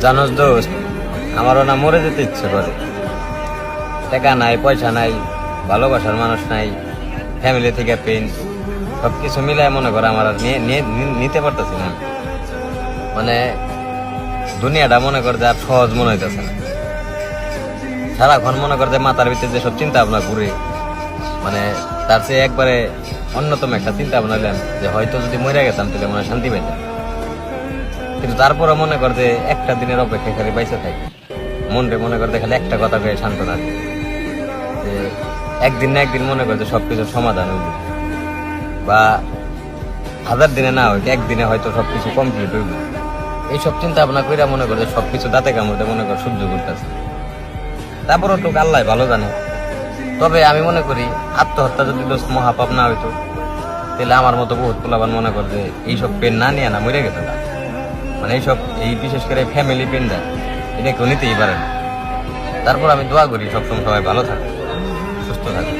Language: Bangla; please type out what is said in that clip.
জানোস দোস্ত, আমারও না মরে যেতে ইচ্ছে করে। টাকা নাই, পয়সা নাই, ভালোবাসার মানুষ নাই, ফ্যামিলি থেকে পেন, সবকিছু মিলায় মনে করে আমার আর নিতে পারতেছি না। মানে দুনিয়াটা মনে করে যে আর সহজ মনে হইতেছে না। সারাক্ষণ মনে করে যে মাথার ভিতরে যেসব চিন্তা ভাবনা ঘুরে, মানে তার চেয়ে একবারে অন্যতম একটা চিন্তা ভাবনা নিলাম যে হয়তো যদি মরে গেতাম তাহলে মনে হয় শান্তি পাইতাম। কিন্তু তারপরে মনে কর যে একটা দিনের অপেক্ষা করে বাইসে থাকি, মনরে মনে করতে খালি একটা কথা কয়ে সান্ত্বনা দিই যে একদিন না একদিন মনে করতে সবকিছুর সমাধান হইব, বা 1000 দিনে না হইতে একদিনে হয়তো সবকিছু কমপ্লিট হইব। এইসব চিন্তা ভাবনা করে মনে করে সবকিছু দাঁতে কামড়তে মনে কর সহ্য করতেছে। তারপরও তো আল্লাহ ভালো জানে। তবে আমি মনে করি আত্মহত্যা যদি দোস্ত মহাপাপ না হইতো তাহলে আমার মতো বহুত পোলাবান মনে কর যে এইসব পেন না নিয়ে না মরে গেত না। মানে এইসব এই বিশেষ করে ফ্যামিলি পেন দেয়, এটা কেউ নিতেই পারে না। তারপর আমি দোয়া করি সবসময় সবাই ভালো থাকে, সুস্থ থাকে।